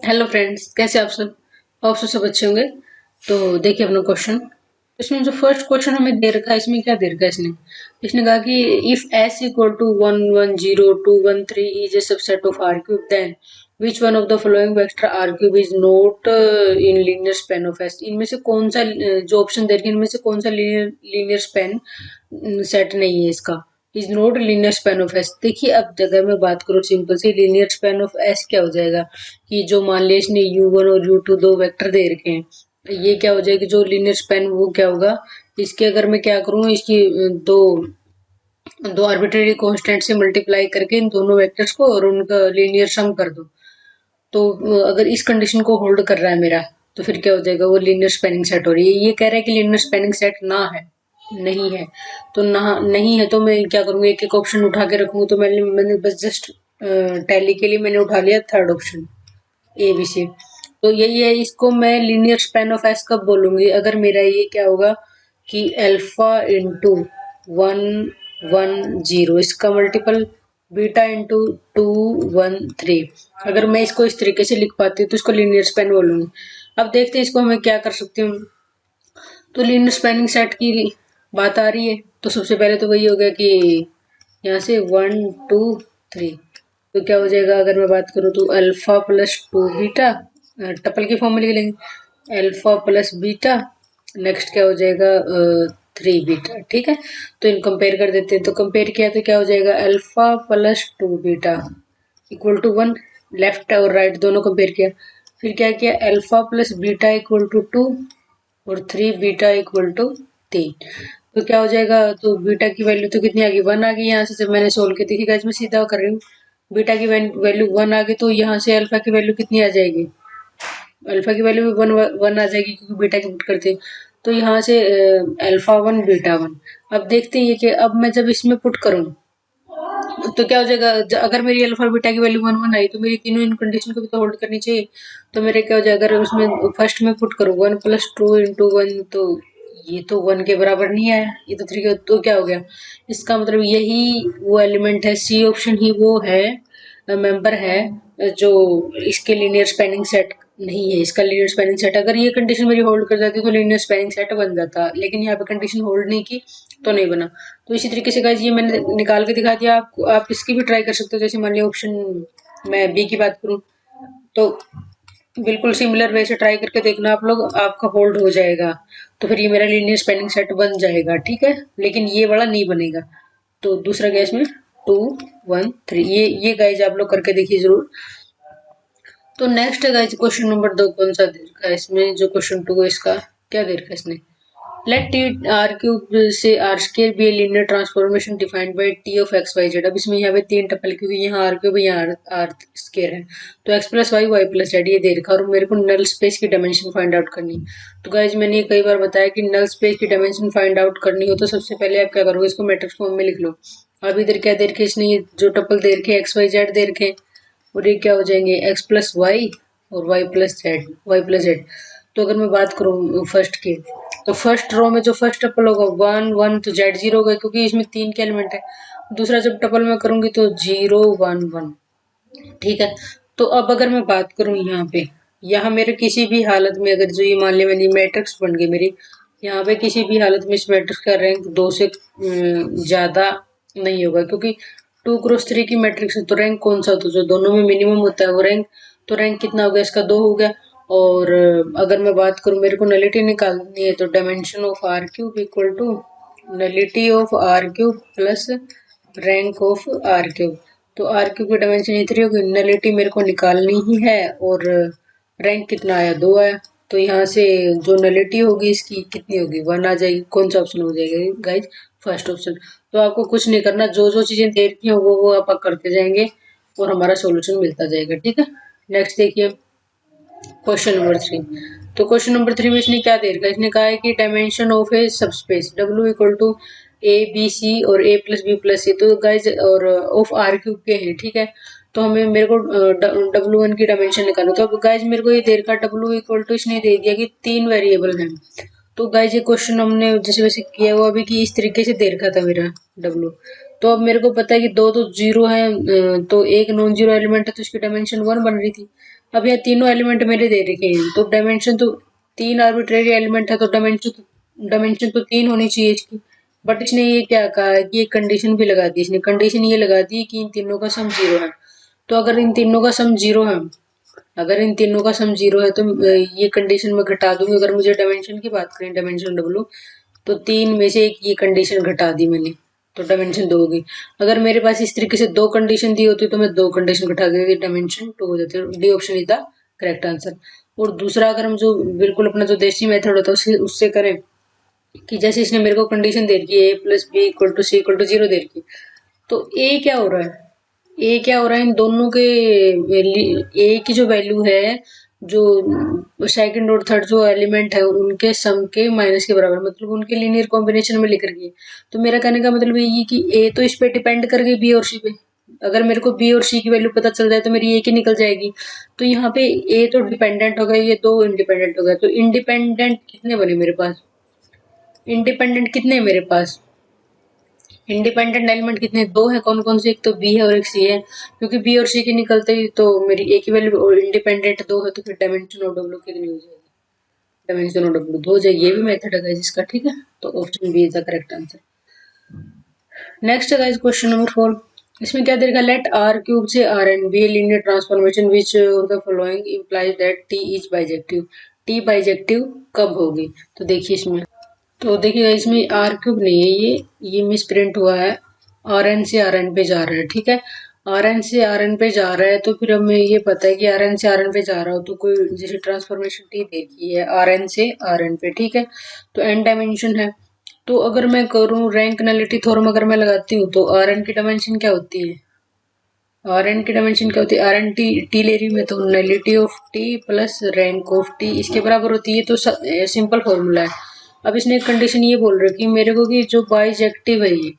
Hello friends, कैसे आप सब अच्छे होंगे। तो देखिए अपना क्वेश्चन। इसमें जो फर्स्ट क्वेश्चन हमें दे रखा है, इसमें क्या दे रखा है इसने इसने कहा कि if s equal to 1 1 0 2 1 3 is a subset of r cube, then which one of the following vector r cube is not in linear span of s। इनमें से कौन सा जो ऑप्शन दे रखे हैं, इनमें से कौन सा लीनियर स्पेन सेट नहीं है इसका, is not linear span of S. देखिए अब अगर मैं बात करूँ सिंपल से, लीनियर स्पेन ऑफ एस क्या हो जाएगा कि जो मान लिया इसने u1 और u2 दो वेक्टर दे रखे हैं, ये क्या हो जाएगी जो लीनियर स्पेन, वो क्या होगा इसके, अगर मैं क्या करूँ इसकी दो दो आर्बिट्रेरी कांस्टेंट से मल्टीप्लाई करके इन दोनों वेक्टर्स को और उनका लीनियर सम कर दो, तो अगर इस कंडीशन को होल्ड कर रहा है मेरा, तो फिर क्या हो जाएगा, वो लीनियर स्पेनिंग सेट हो रही है। ये कह रहा है कि लीनियर स्पेनिंग सेट ना है, नहीं है। तो ना नहीं है तो मैं क्या करूंगा, एक एक ऑप्शन उठा के रखूंगा। तो मैंने बस जस्ट टैली के लिए मैंने उठा लिया third option, A B C. तो यही है, इसको मैं लीनियर स्पेन ऑफ एस कब बोलूंगी, अगर मेरा ये क्या होगा कि अल्फा इंटू 1 1 0 इसका मल्टीपल बीटा इंटू 2 1 3। अगर मैं इसको इस तरीके से लिख पाती हूँ तो इसको लीनियर स्पेन बोलूंगी। अब देखते हैं इसको हमें क्या कर सकती हूँ। तो लीनियर स्पेनिंग सेट की बात आ रही है, तो सबसे पहले तो वही हो गया कि यहाँ से 1 2 3, तो क्या हो जाएगा, अगर मैं बात करूँ तो अल्फा प्लस 2 बीटा, टपल की फॉर्म में लिख लेंगे, अल्फा प्लस बीटा, नेक्स्ट क्या हो जाएगा 3 बीटा। ठीक है, तो इन कंपेयर कर देते हैं। तो कंपेयर किया तो क्या हो जाएगा, alpha plus 2 beta equal to 1, left और राइट दोनों कंपेयर किया। फिर क्या किया, alpha plus beta equal to 2 और 3 बीटा इक्वल टू 3। तो क्या हो जाएगा, तो बीटा की वैल्यू तो कितनी आ गई, 1 आ गई। यहाँ से जब मैंने सोल्व की, देखिए गाइस मैं सीधा कर रही हूँ, बीटा की वैल्यू 1 आ गई, तो यहाँ से अल्फा की वैल्यू कितनी आ जाएगी, अल्फा की वैल्यू भी 1 आ जाएगी क्योंकि बीटा की पुट करते हैं। तो यहाँ से अल्फा 1 बीटा 1। अब देखते हैं कि अब मैं जब इसमें पुट करूँ तो क्या हो जाएगा, अगर मेरी अल्फा और बीटा की वैल्यू 1 1 आई तो मेरी तीनों इन कंडीशन को भी तो होल्ड करनी चाहिए। तो मेरे क्या हो जाएगा, अगर उसमें फर्स्ट में पुट करूँ 1 + 2 × 1, तो ये तो 1 के बराबर नहीं आया, ये तो 3 तो क्या हो गया, इसका मतलब यही वो एलिमेंट है, सी ऑप्शन ही वो है मेंबर है जो इसके लीनियर स्पेनिंग सेट नहीं है, इसका लीनियर स्पेनिंग सेट। अगर ये कंडीशन मेरी होल्ड कर जाती तो लीनियर स्पेनिंग सेट बन जाता, लेकिन यहाँ पे कंडीशन होल्ड नहीं की तो नहीं बना। तो इसी तरीके से गाइस ये मैंने निकाल के दिखा दिया आपको, आप इसकी भी ट्राई कर सकते हो। जैसे मान लिया ऑप्शन मैं बी की बात करूं, तो बिल्कुल सिमिलर वे से ट्राई करके देखना आप लोग, आपका होल्ड हो जाएगा, तो फिर ये मेरा लीनियर स्पेनिंग सेट बन जाएगा। ठीक है, लेकिन ये वाला नहीं बनेगा। तो दूसरा गैस में 2 1 3, ये गाइज आप लोग करके देखिए जरूर। तो नेक्स्ट है गाइज क्वेश्चन नंबर 2, कौन सा दे रखा है इसमें, जो क्वेश्चन 2 है इसका क्या दे रखा है इसने, let t r cube से r square be a linear transformation defined by t of x y z। अब इसमें यहाँ पे 3 टपल, क्योंकि यहाँ r क्यूब यहाँ r स्केयर है, तो x plus y y plus z ये दे रखा, और मेरे को नल स्पेस की डायमेंशन फाइंड आउट करनी। तो गाइज मैंने ये कई बार बताया कि नल स्पेस की डायमेंशन फाइंड आउट करनी हो तो सबसे पहले आप क्या करोगे, इसको मैट्रिक्स फॉर्म में लिख लो। अब इधर क्या दे रखे इसने, ये जो टपल दे रखे एक्स वाई जेड दे रखे, और ये क्या हो जाएंगे एक्स प्लस वाई और वाई प्लस जेड। तो अगर मैं बात करूँ फर्स्ट की, तो फर्स्ट रो में जो फर्स्ट टपल होगा 1 1, तो जेड 0 होगा क्योंकि इसमें 3 के एलिमेंट है। दूसरा जब टपल में करूंगी तो 0 1 1। ठीक है, तो अब अगर मैं बात करूं यहाँ पे, यहाँ मेरे किसी भी हालत में, अगर जो ये मान लिया मैंने मैट्रिक्स बन गई मेरी, यहाँ पे किसी भी हालत में इस मैट्रिक्स का रैंक 2 से ज्यादा नहीं होगा, क्योंकि 2 × 3 की मैट्रिक्स है, तो रैंक कौन सा होता है, जो दोनों में मिनिमम होता है वो रैंक। तो रैंक कितना हो गया इसका, 2 हो गया। और अगर मैं बात करूं मेरे को नलिटी निकालनी है, तो dimension of R cube equal to nullity of R cube plus rank of R cube. तो आर क्यूब की डायमेंशन इतनी होगी, नलिटी मेरे को निकालनी ही है, और रैंक कितना आया, 2 आया। तो यहाँ से जो नलिटी होगी इसकी कितनी होगी, 1 आ जाएगी। कौन सा ऑप्शन हो जाएगा गाइज, फर्स्ट ऑप्शन। तो आपको कुछ नहीं करना, जो जो चीजें दे रखी हैं वो आप करते जाएंगे और हमारा सोल्यूशन मिलता जाएगा। ठीक है, नेक्स्ट देखिए क्वेश्चन नंबर 3। तो क्वेश्चन नंबर 3 में इसने क्या दे रखा है, इसने कहा है कि dimension of a subspace W equal to A B C और A plus B plus C, तो गाइज और ऑफ आर क्यूब के हैं। ठीक है, तो हमें मेरे को W1 की डायमेंशन निकालना। तो अब गाइज मेरे को ये दे रखा W इक्वल टू, इसने दे दिया कि 3 वेरिएबल हैं। तो गाइज ये क्वेश्चन हमने जैसे वैसे किया हुआ अभी कि इस तरीके से दे रखा था मेरा W। तो अब मेरे को पता है कि 2 तो 0 है, तो एक नॉन जीरो एलिमेंट है, तो इसकी डायमेंशन 1 बन रही थी। अब ये तीनों एलिमेंट मेरे दे रखे हैं, तो डायमेंशन तो 3 आर्बिट्रेरी एलिमेंट है, तो डायमेंशन तो 3 होनी चाहिए इसकी। बट इसने ये क्या कहा है कि एक कंडीशन भी लगा दी, इसने कंडीशन ये लगा दी कि इन तीनों का सम 0 है। तो अगर इन तीनों का सम 0 है, अगर इन तीनों का सम 0 है तो ये कंडीशन मैं घटा दूंगी। अगर मुझे डायमेंशन की बात करें, डायमेंशन W, तो 3 में से एक ये कंडीशन घटा दी मैंने, तो डायमेंशन 2 होगी। अगर मेरे पास इस तरीके से 2 कंडीशन दी होती तो मैं 2 कंडीशन घटा के डायमेंशन 2 हो जाते। D option is the correct answer. और दूसरा, अगर हम जो बिल्कुल अपना जो देसी मेथड होता है उससे करें, कि जैसे इसने मेरे को कंडीशन दे रखी है A+B=C=0 दे रखी है, तो ए क्या हो रहा है, ए क्या हो रहा है, इन दोनों के ए की जो वैल्यू है, जो सेकंड और थर्ड जो एलिमेंट है उनके सम के माइनस के बराबर, मतलब उनके लीनियर कॉम्बिनेशन में लेकर के। तो मेरा कहने का मतलब ये कि ए तो इस पे डिपेंड कर गई बी और सी पे। अगर मेरे को बी और सी की वैल्यू पता चल जाए तो मेरी ए की निकल जाएगी। तो यहाँ पे ए तो डिपेंडेंट हो गया, ये दो इंडिपेंडेंट हो गया। तो इंडिपेंडेंट कितने बने मेरे पास, इंडिपेंडेंट कितने हैं मेरे पास, इंडिपेंडेंट एलिमेंट कितने, दो है। कौन कौन से, एक तो बी है और एक सी है। क्योंकि बी और सी के निकलते ही तो मेरी ए की वैल्यू, और इंडिपेंडेंट दो है, तो फिर डायमेंशन ऑफ डब्ल्यू कितनी हो जाएगी, डायमेंशन ऑफ डब्ल्यू 2 हो जाएगी। ये भी मेथड है गाइस इसका, ठीक है। तो option B is the correct answer. Next है गाइस क्वेश्चन नंबर 4। इसमें क्या देगा, लेट आर क्यूब से R N be linear transformation which of the following implies that T is bijective. T bijective कब होगी, तो देखिए इसमें, तो देखिएगा इसमें आर क्यूब नहीं है, ये मिस प्रिंट हुआ है, आर एन से आर एन पे जा रहा है, ठीक है। आर एन से आर एन पे जा रहा है, तो फिर हमें ये पता है कि आर एन से आर एन पे जा रहा हो तो कोई जैसे ट्रांसफॉर्मेशन टी देखी है आर एन से आर एन पे, ठीक है। तो एन डायमेंशन है, तो अगर मैं करूँ रैंक नलिटी थ्योरम अगर मैं लगाती हूँ, तो आर एन की डायमेंशन क्या होती है, आर एन की डायमेंशन क्या होती है, आर एन टी टी ले रही हूँ मैं, तो nullity of T plus rank of T इसके बराबर होती है। तो सिंपल फॉर्मूला है। अब इसने एक कंडीशन ये बोल रही है कि मेरे को कि जो बाइजेक्टिव है, ये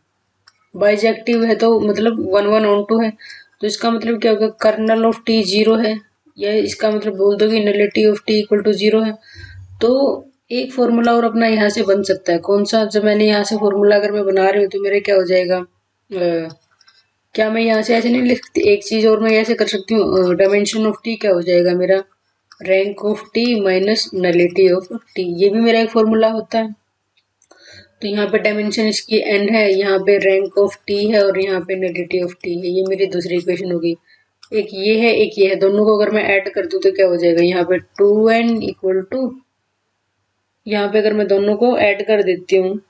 बाइजेक्टिव है, तो मतलब 1 1 ऑन 2 है। तो इसका मतलब क्या होगा, कर्नल ऑफ टी 0 है, या इसका मतलब बोल दो कि nullity of T equal to 0 है। तो एक फॉर्मूला और अपना यहाँ से बन सकता है, कौन सा, जब मैंने यहाँ से फॉर्मूला अगर मैं बना रही हूँ तो मेरे क्या हो जाएगा, क्या मैं यहाँ से ऐसे नहीं लिख सकती, एक चीज और मैं ऐसे कर सकती हूँ, डायमेंशन ऑफ टी क्या हो जाएगा मेरा, rank of T minus nullity of T, ये भी मेरा एक फॉर्मूला होता है। तो यहाँ पे डायमेंशन इसकी एन है, यहाँ पे रैंक ऑफ टी है, और यहाँ पे नलिटी ऑफ टी है। ये मेरी दूसरी इक्वेशन होगी। एक ये है, एक ये है, दोनों को अगर मैं ऐड कर दूं तो क्या हो जाएगा, यहाँ पे 2n इक्वल टू, यहाँ पे अगर मैं दोनों को ऐड कर देती हूँ,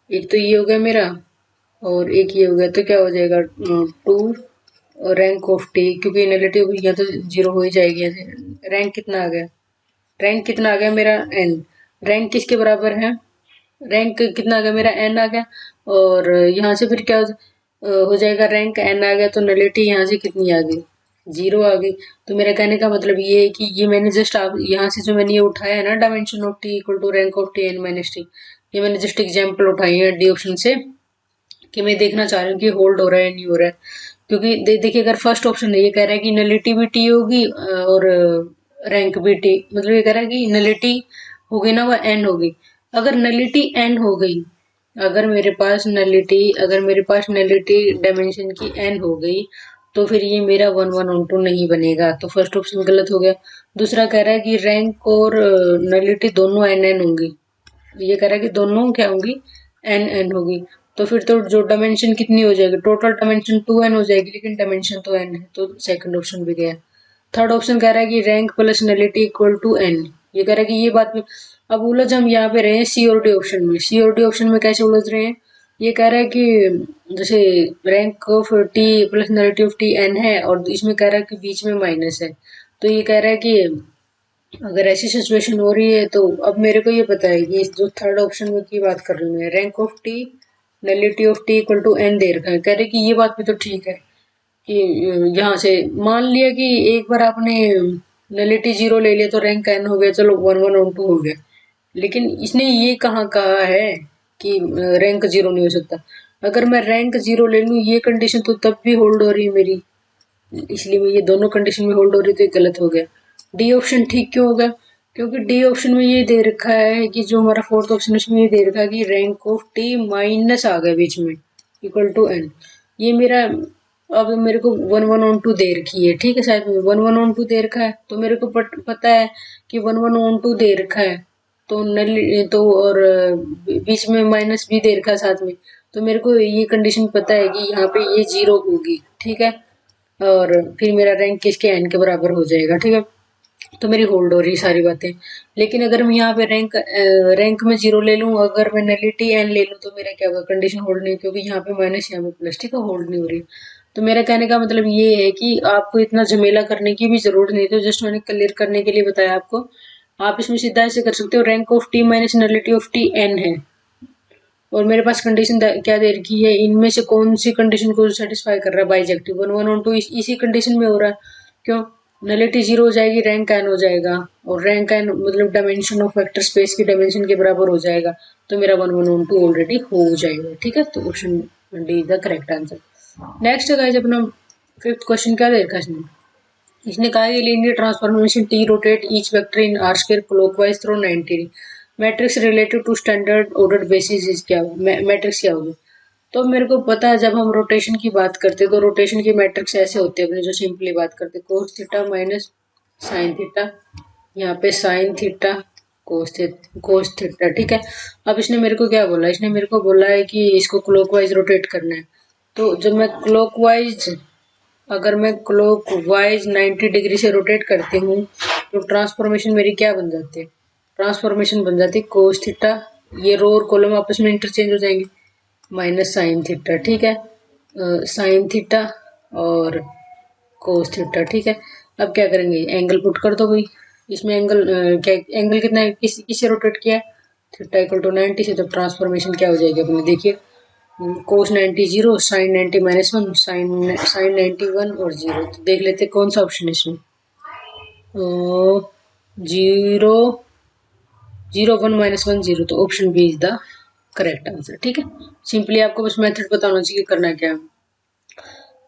एक तो ये हो गया मेरा और एक ये हो गया, तो क्या हो जाएगा 2 रैंक ऑफ टी, क्योंकि नेगेटिव यहाँ तो 0 हो ही जाएगी ऐसे। रैंक कितना आ गया, रैंक कितना आ गया मेरा n, रैंक किसके बराबर है, रैंक कितना आ गया मेरा n आ गया। और यहाँ से फिर क्या हो जाएगा, रैंक n आ गया, तो नलिटी यहाँ से कितनी आ गई, 0 आ गई। तो मेरा कहने का मतलब ये है कि ये मैंने जस्ट आप यहाँ से जो मैंने ये उठाया है ना, dimension of T equal to rank of T N minus T, ये मैंने जस्ट एग्जाम्पल उठाई है डी ऑप्शन से, कि मैं देखना चाह रही हूँ कि होल्ड हो रहा है नहीं हो रहा है। क्योंकि देखिए अगर फर्स्ट ऑप्शन है, ये कह रहा है कि नलिटी भी टी होगी और रैंक भी टी, मतलब ये कह रहा है कि नलिटी होगी ना, वह एन होगी। अगर नलिटी एन हो गई, अगर मेरे पास नलिटी डायमेंशन की एन हो गई, तो फिर ये मेरा 1 1 ऑन 2 नहीं बनेगा, तो फर्स्ट ऑप्शन गलत हो गया। दूसरा कह रहा है कि रैंक और नलिटी दोनों एन एन होंगी, ये कह रहा है कि दोनों क्या होंगी, एन एन होगी। तो फिर तो जो डायमेंशन कितनी हो जाएगी, टोटल डायमेंशन 2n हो जाएगी, लेकिन डायमेंशन तो n है, तो सेकंड ऑप्शन भी गया। थर्ड ऑप्शन कह रहा है कि rank plus nullity equal to n, ये कह रहा है कि ये बात में, अब उलझ हम यहाँ पे रहे हैं सी और डी ऑप्शन में। सी और डी ऑप्शन में कैसे उलझ रहे हैं, ये कह रहा है कि जैसे rank of T plus nullity of T n है, और इसमें कह रहा है कि बीच में माइनस है। तो ये कह रहा है कि अगर ऐसी सिचुएशन हो रही है, तो अब मेरे को ये पता है कि जो थर्ड ऑप्शन में की बात कर रही हूँ मैं, rank of T nullity of T equal to N दे रखा है, कह रहे कि ये बात भी तो ठीक है कि यहाँ से मान लिया कि एक बार आपने नलिटी 0 ले लिया तो रैंक एन हो गया, चलो 1 1 ऑन 2 हो गया। लेकिन इसने ये कहाँ कहा है कि रैंक 0 नहीं हो सकता। अगर मैं रैंक 0 ले लूँ ये कंडीशन तो तब भी होल्ड हो रही है मेरी, इसलिए मैं ये दोनों कंडीशन में होल्ड हो रही, तो ये गलत हो गया। डी ऑप्शन ठीक क्यों होगा, क्योंकि डी ऑप्शन में ये दे रखा है कि जो हमारा फोर्थ ऑप्शन है उसमें ये दे रखा है कि रैंक ऑफ टी माइनस आ गया बीच में इक्वल टू एन। ये मेरा अब मेरे को 1112 दे रखी है, ठीक है, शायद 1112 दे रखा है, तो मेरे को पता है कि 1112 दे रखा है, तो तो और बीच में माइनस भी दे रखा है साथ में, तो मेरे को ये कंडीशन पता है कि यहाँ पे ये 0 होगी, ठीक है, और फिर मेरा रैंक किसके एन के बराबर हो जाएगा, ठीक है, तो मेरी होल्ड हो रही सारी बातें। लेकिन अगर मैं यहाँ पे रैंक में 0 ले लूँ, अगर मैं नलिटी एन ले लूँ, तो मेरा क्या होगा, कंडीशन होल्ड नहीं, क्योंकि यहाँ पे माइनस यहाँ पे प्लस, ठीक है, होल्ड नहीं हो रही। तो मेरा कहने का मतलब ये है कि आपको इतना झमेला करने की भी जरूरत नहीं, तो जस्ट मैंने क्लियर करने के लिए बताया आपको। आप इसमें सीधा ऐसे कर सकते हो, rank of T minus nullity of T N है, और मेरे पास कंडीशन क्या दे रखी है, इनमें से कौन सी कंडीशन को सेटिस्फाई कर रहा है, बाइजेक्टिव 1112 इसी कंडीशन में हो रहा है, क्यों, नलिटी 0 हो जाएगी, रैंक एन हो जाएगा, और रैंक एन मतलब डायमेंशन ऑफ वेक्टर स्पेस की डायमेंशन के बराबर हो जाएगा, तो मेरा 1112 ऑलरेडी हो जाएगा, ठीक है, तो option D is the correct answer. Next guys अपना फिफ्थ क्वेश्चन क्या दे रखा है इसने कहा है linear transformation T rotate each vector in R square clockwise through 90 matrix related to standard order basis is क्या मैट्रिक्स क्या होगी। तो मेरे को पता है जब हम रोटेशन की बात करते हैं तो रोटेशन की मैट्रिक्स ऐसे होते हैं अपने, जो सिंपली बात करते हैं cos theta minus sine theta, यहाँ पे साइन थीटा कोस थीटा, ठीक है। अब इसने मेरे को क्या बोला, इसने मेरे को बोला है कि इसको क्लॉकवाइज रोटेट करना है, तो जब मैं क्लॉकवाइज अगर मैं क्लॉकवाइज 90 डिग्री से रोटेट करती हूँ तो ट्रांसफॉर्मेशन मेरी क्या बन जाती है, ट्रांसफॉर्मेशन बन जाती है कोस थीटा, ये रो और कॉलम आपस में इंटरचेंज हो जाएंगे, माइनस साइन थीटा, ठीक है, साइन थीटा और कोस थीटा, ठीक है। अब क्या करेंगे, एंगल पुट कर दो भाई, इसमें एंगल क्या एंगल कितना है, किससे रोटेट किया है, थीटा इक्वल टू 90 से, तो ट्रांसफॉर्मेशन क्या हो जाएगी अपने, देखिए कोस 90 0, साइन 90 -1, साइन 90 1 और 0, तो देख लेते कौन सा ऑप्शन है इसमें, 0 0 1 -1 0, तो option B is the correct answer, ठीक है। सिंपली आपको बस मेथड पता होना चाहिए करना क्या है।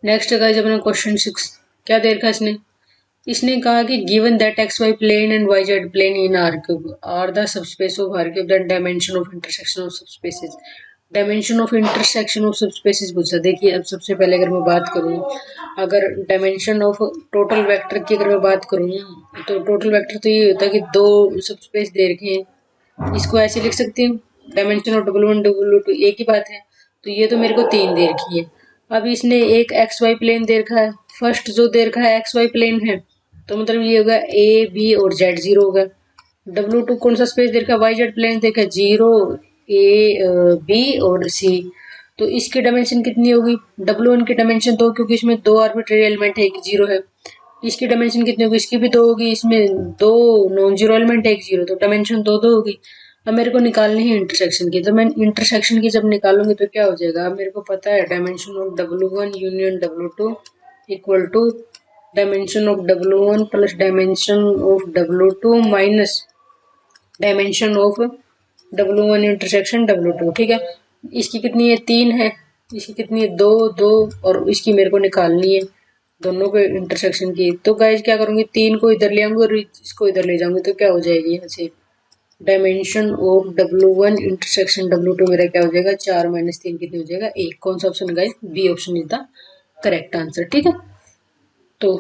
नेक्स्ट गाइस अपना क्वेश्चन 6 क्या दे रखा है इसने, इसने कहा कि given that X Y plane and Y Z plane in R cube are the subspace of R cube the dimension of intersection of subspaces, dimension of intersection of subspaces पूछा। देखिए अब सबसे पहले अगर मैं बात करूँ, अगर डायमेंशन ऑफ टोटल वेक्टर की अगर मैं बात करूँ, तो टोटल वेक्टर तो ये होता है कि दो सबस्पेस दे रखे हैं, इसको ऐसे लिख सकती हूँ, डायमेंशन ऑफ W1 W2 एक ही बात है, तो ये तो मेरे को 3 दे रखी है। अब इसने एक एक्स वाई प्लेन दे रखा है, फर्स्ट जो दे रखा है एक्स वाई प्लेन है, तो मतलब ये होगा ए बी और जेड 0 होगा। W2 कौन सा स्पेस दे रखा है, वाई जेड प्लेन देखा 0 ए बी और सी, तो इसकी डायमेंशन कितनी होगी, W1 की डायमेंशन 2, क्योंकि इसमें 2 आर्बिट्रेरी एलिमेंट है, एक 0 है, इसकी डायमेंशन कितनी होगी, इसकी भी 2 होगी, इसमें 2 नॉन जीरो एलिमेंट है, एक 0, तो डायमेंशन 2 होगी। अब मेरे को निकालनी है इंटरसेक्शन की, तो मैं इंटरसेक्शन की जब निकालूंगी तो क्या हो जाएगा, अब मेरे को पता है dimension of W1 union W2 equal to dimension of W1 plus dimension of W2 minus dimension of W1 intersection W2, ठीक है। इसकी कितनी है, 3 है, इसकी कितनी है, 2 2, और इसकी मेरे को निकालनी है दोनों के इंटरसेक्शन की। तो गाइज क्या करूंगी, 3 को इधर ले आऊंगी और इसको इधर ले जाऊंगी, तो क्या हो जाएगी यहाँ से, dimension of W1 intersection W2 मेरा क्या हो जाएगा, 4 - 3 कितनी हो जाएगा, 1। कौन सा option guys, B option is the correct answer, ठीक है। तो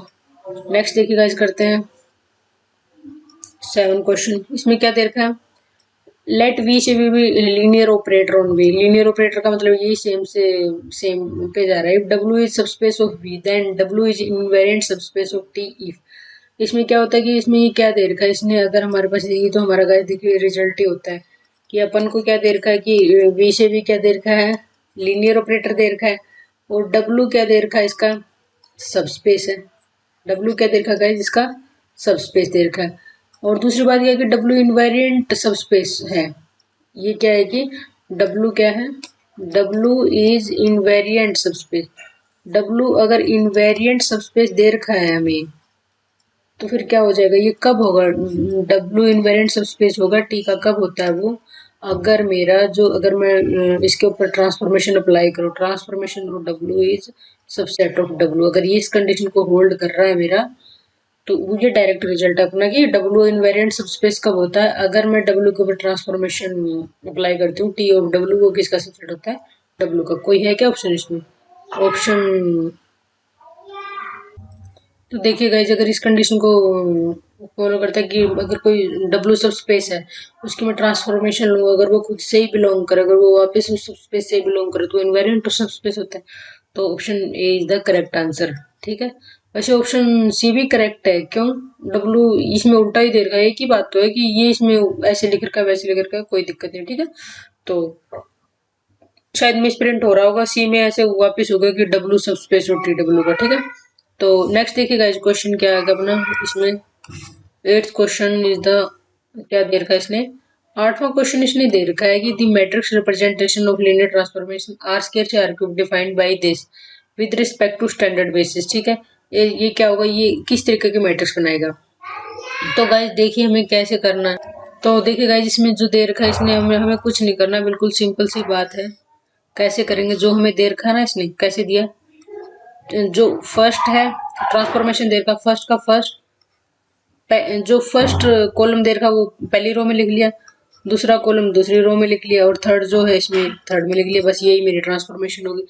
नेक्स्ट देखिए गाइज करते हैं 7 क्वेश्चन, इसमें क्या दे रखा है, लेट वी से भी linear operator on V, linear operator का मतलब यही सेम पे जा रहा है, if W is subspace of V then W is invariant subspace of T if. इसमें क्या होता है कि इसमें ये क्या दे रखा है, इसने अगर हमारे पास यही तो हमारा गाइस देखिए रिजल्ट ही होता है कि अपन को क्या दे रखा है कि वी से भी क्या दे रखा है, लीनियर ऑपरेटर दे रखा है, और डब्ल्यू क्या दे रखा है, इसका सबस्पेस है, डब्ल्यू क्या दे रखा है, इसका सबस्पेस दे रखा है। और दूसरी बात यह है कि डब्ल्यू इनवेरिएंट सबस्पेस है, ये क्या है कि डब्ल्यू क्या है, W is invariant subspace, W अगर इनवेरिएंट सबस्पेस दे रखा है हमें, तो फिर क्या हो जाएगा, ये कब होगा, डब्ल्यू इनवेरिएंट सबस्पेस होगा, टी का कब होता है वो, अगर मेरा जो अगर मैं इसके ऊपर ट्रांसफॉर्मेशन अप्लाई करूँ, transformation of W is subset of W, अगर ये इस कंडीशन को होल्ड कर रहा है मेरा, तो ये डायरेक्ट रिजल्ट है अपना कि डब्ल्यू इनवेरिएंट सबस्पेस कब होता है, अगर मैं डब्ल्यू के ऊपर ट्रांसफॉर्मेशन अप्लाई करती हूँ, टी ऑफ डब्ल्यू वो किसका सबसेट होता है, डब्ल्यू का। कोई है क्या ऑप्शन इसमें, ऑप्शन तो देखिए गाइज, अगर इस कंडीशन को फॉलो करता है कि अगर कोई डब्ल्यू सब स्पेस है, उसकी मैं ट्रांसफॉर्मेशन लूँ, अगर वो खुद से ही बिलोंग करे, अगर वो वापस उस सब स्पेस से ही बिलोंग करे, तो इनवेरिएंट सब स्पेस होता है। तो option A is the correct answer. ठीक है, वैसे ऑप्शन सी भी करेक्ट है। क्यों? डब्ल्यू इसमें उल्टा ही दे रखा है। एक ही बात तो है कि ये इसमें ऐसे लिख रखा है, वैसे लिख रखा है, कोई दिक्कत नहीं। ठीक है, तो शायद मिस प्रिंट हो रहा होगा, सी में ऐसे वापिस होगा कि डब्ल्यू सब स्पेस और टी डब्ल्यू का। ठीक है, तो नेक्स्ट देखिएगा इस क्वेश्चन क्या है अपना। इसमें 8th क्वेश्चन इज द, क्या दे रखा है इसने, 8वां क्वेश्चन इसने दे रखा है कि the matrix representation of linear transformation R square से R cube defined by this with respect to standard basis. ठीक है, ये क्या होगा, ये किस तरीके के मैट्रिक्स बनाएगा। तो गाइज देखिए हमें कैसे करना है। तो देखिए गाइज, इसमें जो दे रखा है इसने, हमें कुछ नहीं करना, बिल्कुल सिंपल सी बात है। कैसे करेंगे, जो हमें दे रखा है ना, इसने कैसे दिया, जो फर्स्ट है ट्रांसफॉर्मेशन दे रखा, फर्स्ट का फर्स्ट, जो फर्स्ट कॉलम दे रखा वो पहली रो में लिख लिया, दूसरा कॉलम दूसरी रो में लिख लिया, और थर्ड जो है इसमें थर्ड में लिख लिया। बस यही मेरी ट्रांसफॉर्मेशन होगी।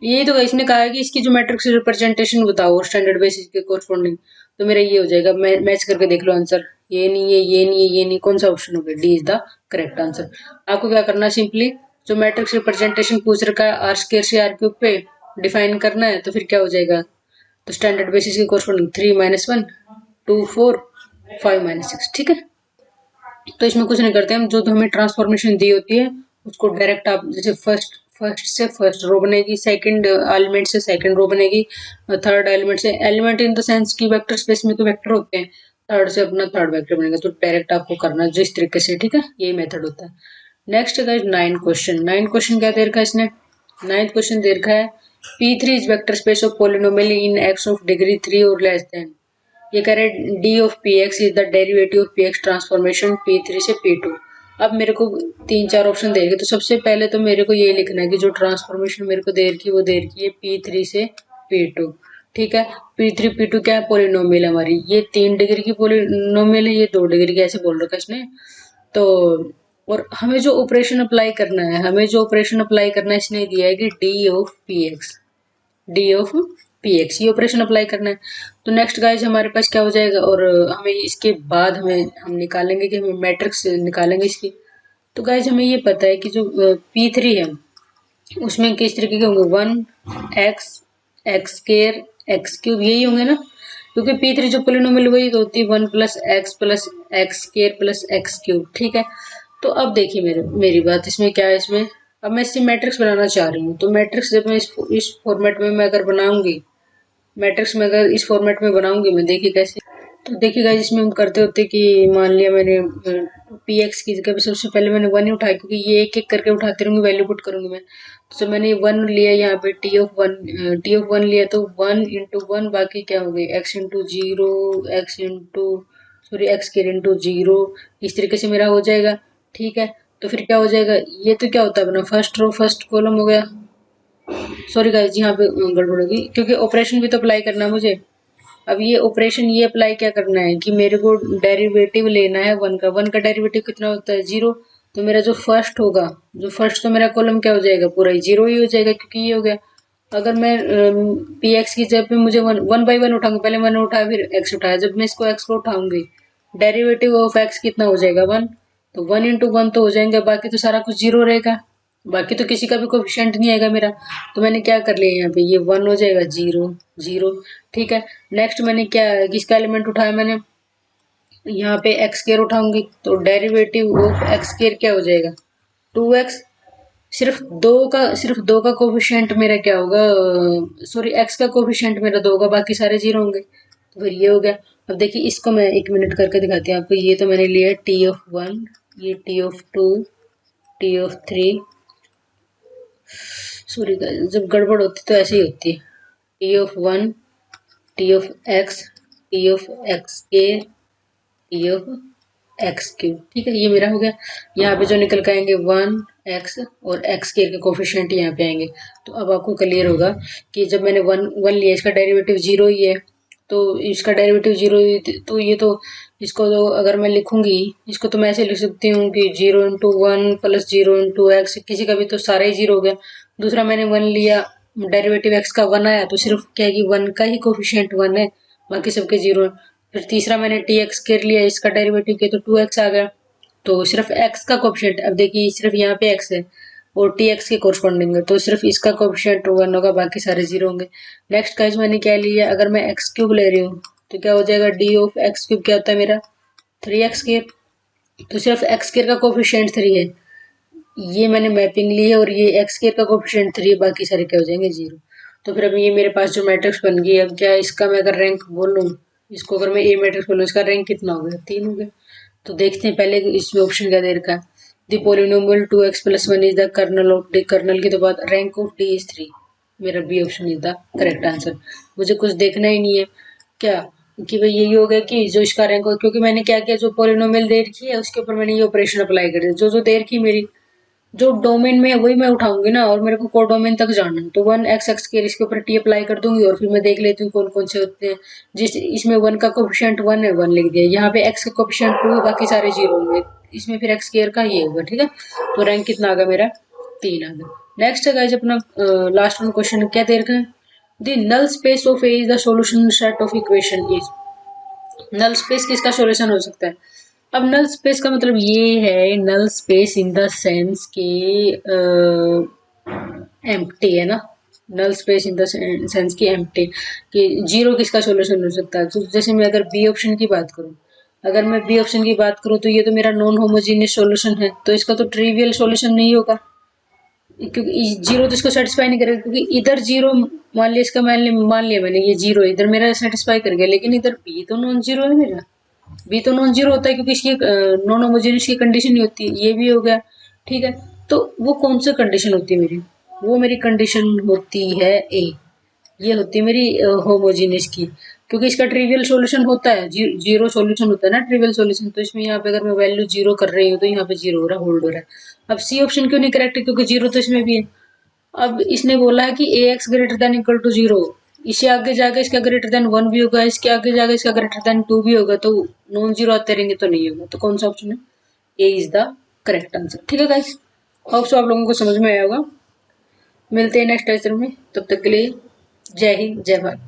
यही तो इसने कहा है कि इसकी जो मैट्रिक्स रिप्रेजेंटेशन बताओ स्टैंडर्ड बेसिस के कोरस्पॉन्डिंग। तो मेरा ये हो जाएगा, मैच करके देख लो आंसर। ये नहीं है, ये नहीं है, ये नहीं, कौन सा ऑप्शन हो गया, D is the correct answer. आपको क्या करना है, सिंपली जो मैट्रिक्स रिप्रेजेंटेशन पूछ रखा है आर स्क्वायर से आर क्यूब पे डिफाइन करना है। तो फिर क्या हो जाएगा, तो स्टैंडर्ड बेसिस के कोरस्पॉन्डिंग 3 - 1 2 4 5 - 6। ठीक है, तो इसमें कुछ नहीं करते हम, जो हमें ट्रांसफॉर्मेशन दी होती है उसको डायरेक्ट आप जैसे फर्स्ट फर्स्ट से फर्स्ट रो बनेगी, सेकंड एलिमेंट से सेकंड रो बनेगी, थर्ड एलिमेंट से, एलिमेंट इन द सेंस की वेक्टर स्पेस में तो वेक्टर होते हैं, थर्ड से अपना थर्ड वेक्टर बनेगा। तो डायरेक्ट आपको करना है जिस तरीके से। ठीक है, यही मेथड होता है। नेक्स्ट है 9 क्वेश्चन क्या दे रखा है इसने, 9th क्वेश्चन दे रखा है P3 is vector space of polynomial in x of degree 3 और लेस देन। ये कह रहे D of P x is the derivative of P x transformation P3 से P2। अब मेरे को 3-4 ऑप्शन देंगे, तो सबसे पहले तो मेरे को ये लिखना है कि जो ट्रांसफॉर्मेशन मेरे को दे रखी है वो दे रखी है P3 से P2। ठीक है, P3 P2 क्या है, पोलिनोमियल हमारी, ये 3 डिग्री की पोलिनोमियल है, ये 2 डिग्री की, ऐसे बोल रखा है इसने। तो और हमें जो ऑपरेशन अप्लाई करना है, इसने दिया है कि डी ऑफ पी एक्स, ये ऑपरेशन अप्लाई करना है। तो नेक्स्ट गाइज हमारे पास क्या हो जाएगा, और हमें इसके बाद हम निकालेंगे कि हमें मैट्रिक्स निकालेंगे इसकी। तो गाइज हमें ये पता है कि जो P3 है उसमें किस तरीके के होंगे, 1x x square x cube, यही होंगे ना, क्योंकि P3 जो पोलिनोमियल वही तो होती है 1 + x + x square + x cube. ठीक है, तो अब देखिए मेरी बात, इसमें क्या है, इसमें अब मैं इससे मैट्रिक्स बनाना चाह रही हूँ। तो मैट्रिक्स जब मैं इस फॉर्मेट में मैं अगर बनाऊंगी, मैट्रिक्स में अगर इस फॉर्मेट में बनाऊंगी मैं, देखिए कैसे। तो देखिए गाइस, इसमें हम करते होते कि मान लिया मैंने पी एक्स की जगह पे सबसे पहले मैंने 1 ही उठाया, क्योंकि ये एक एक करके उठाती रहूंगी, वैल्यू पुट करूंगी मैं। तो मैंने 1 लिया, यहाँ पे टी ऑफ 1 लिया, तो 1 × 1, बाकी क्या हो गई x × 0, x के इंटू 0, इस तरीके से मेरा हो जाएगा। ठीक है, तो फिर क्या हो जाएगा, ये तो क्या होता है अपना फर्स्ट रो फर्स्ट कॉलम हो गया। सॉरी गाइस, यहाँ पे गड़बड़ होगी, क्योंकि ऑपरेशन भी तो अप्लाई करना है मुझे। अब ये ऑपरेशन ये अप्लाई क्या करना है कि मेरे को डेरिवेटिव लेना है 1 का। 1 का डेरिवेटिव कितना होता है, 0। तो मेरा जो फर्स्ट होगा, जो फर्स्ट, तो मेरा कॉलम क्या हो जाएगा, पूरा ही 0 ही हो जाएगा, क्योंकि ये हो गया। अगर मैं पी एक्स की जगह पे मुझे 1 बाई 1 उठाऊंगा, पहले 1 उठाया फिर x उठाया, जब मैं इसको x को उठाऊंगी, डेरिवेटिव ऑफ x कितना हो जाएगा, 1। तो 1 × 1 तो हो जाएंगे, बाकी तो सारा कुछ 0 रहेगा, बाकी तो किसी का भी कोफिशिएंट नहीं आएगा मेरा। तो मैंने क्या कर लिया, यहाँ पे ये 1 हो जाएगा, 0 0। ठीक है, नेक्स्ट मैंने क्या, किसका एलिमेंट उठाया मैंने, यहाँ पे एक्स स्क्वायर उठाऊंगी, तो डेरिवेटिव ऑफ एक्स स्क्वायर क्या हो जाएगा, 2x। सिर्फ दो का कोफिशिएंट मेरा क्या होगा, सॉरी एक्स का कोफिशिएंट मेरा 2 होगा, बाकी सारे 0 होंगे। तो फिर ये हो गया। अब देखिए इसको मैं 1 मिनट करके दिखाती हूँ आपको। ये तो मैंने लिया T(1), ये T(2), T(3), सॉरी जब गड़बड़ होती तो ऐसे ही होती है, T(1), T(x), T(x2), T(x3). ठीक है, ये मेरा हो गया। यहाँ पे जो निकल के आएंगे 1x और x² के कोफिशिएंट यहाँ पे आएंगे। तो अब आपको क्लियर होगा कि जब मैंने 1 लिया, इसका डेरिवेटिव 0 ही है, तो इसका डेरिवेटिव 0 ही, तो ये तो इसको तो अगर मैं लिखूंगी, इसको तो मैं ऐसे लिख सकती हूँ कि 0 × 1 + 0 × x, किसी का भी तो सारा ही 0 हो गया। दूसरा मैंने 1 लिया, डेरिवेटिव x का 1 आया, तो सिर्फ क्या है कि 1 का ही कोफिशिएंट 1 है, बाकी सबके जीरो है। फिर तीसरा मैंने टी एक्स स्क्वायर लिया, इसका डेरिवेटिव किया तो 2x आ गया। तो सिर्फ x का कोफिशिएंट, अब देखिए सिर्फ यहाँ पे x है और टी एक्स के कोरस्पॉन्डिंग है, तो सिर्फ इसका कोफिशिएंट 1 होगा, बाकी सारे जीरो होंगे। नेक्स्ट गाइस मैंने क्या लिया, अगर मैं एक्स क्यूब ले रही हूँ तो क्या हो जाएगा, डी ऑफ एक्स क्यूब क्या होता है मेरा 3x स्क्वायर। तो सिर्फ एक्स स्क्वायर का कोफिशिएंट 3 है, ये मैंने मैपिंग ली है, और ये एक्स स्क्वायर का कोफिशिएंट 3 है, बाकी सारे क्या हो जाएंगे जीरो। तो फिर अब ये मेरे पास जो मैट्रिक्स बन गई, अब क्या इसका मैं अगर रैंक बोलूँ, इसको अगर मैं ए मैट्रिक्स बोलूँ, इसका रैंक कितना हो गया, 3 हो गया। तो देखते हैं पहले इसमें ऑप्शन क्या दे रखा है, the polynomial 2x+1 is the kernel of D, kernel की तो बात, रैंक ऑफ डी इज 3। मेरा B option is the correct answer. मुझे कुछ देखना ही नहीं है क्या, कि भाई यही हो गया कि जो इसका रैंक हो, क्योंकि मैंने क्या किया, जो पॉलिनोमियल दे रखी है उसके ऊपर मैंने ये ऑपरेशन अप्लाई कर दिया, जो जो दे रखी मेरी जो डोमेन में है वही मैं उठाऊंगी ना, और मेरे को को डोमेन तक जाना है, तो 1x के इसके ऊपर टी अप्लाई कर दूंगी, और फिर मैं देख लेती हूँ कौन कौन से होते हैं। जिस इसमें 1 का कोफिशिएंट 1 है, 1 लिख दिया, यहाँ पे x का कोफिशिएंट 2 है, बाकी सारे जीरो होंगे, इसमें फिर x स्क्वायर का ये होगा, ठीक है। तो रैंक कितना आ गया मेरा, 3 आ गया। नेक्स्ट है गाइस अपना लास्ट वन क्वेश्चन, क्या दे रखा है, the null space of A is the solution set of equation is. Null space किसका सॉल्यूशन हो सकता है। अब नल स्पेस का मतलब ये है, null space in the sense के एम्प्टी है ना, null space in the sense की एम्प्टी, कि जीरो किसका सॉल्यूशन हो सकता है। तो जैसे मैं अगर बी ऑप्शन की बात करूं, अगर मैं बी ऑप्शन की बात करूं तो ये तो मेरा नॉन होमोजीनियस सॉल्यूशन है, तो इसका तो ट्रिवियल सॉल्यूशन नहीं होगा, क्योंकि जीरो तो इसको सेटिस्फाई नहीं करेगा, क्योंकि इधर जीरो मान लिया, इसका मान लिया मैंने ये जीरो इधर मेरा सेटिस्फाई कर गया, लेकिन इधर बी तो नॉन जीरो है मेरा, बी तो नॉन जीरो होता है क्योंकि इसकी नॉन होमोजेनियस की कंडीशन नहीं होती, ये भी हो गया, ठीक है। तो वो कौन सी कंडीशन होती है मेरी, वो मेरी कंडीशन होती है ए, ये होती है मेरी होमोजीनियस की, क्योंकि इसका ट्रिवियल सॉल्यूशन होता है, जीरो सॉल्यूशन होता है ना ट्रिवियल सॉल्यूशन, तो इसमें यहाँ पे अगर मैं वैल्यू जीरो कर रही हूँ तो यहाँ पे जीरो हो रहा है, होल्ड हो रहा है। अब सी ऑप्शन क्यों नहीं करेक्ट है, क्योंकि जीरो तो इसमें भी है। अब इसने बोला है कि A X greater than equal to zero, इससे आगे जाके इसका ग्रेटर देन 1 भी होगा, इसके आगे जाके इसका ग्रेटर देन 2 भी होगा, तो नॉन जीरो आते रहेंगे तो नहीं होगा, तो कौन सा ऑप्शन है, ए इज द करेक्ट आंसर। ठीक है गाइस, होप सो आप लोगों को समझ में आया होगा। मिलते हैं नेक्स्ट लेक्चर में, तब तक के लिए जय हिंद जय भारत।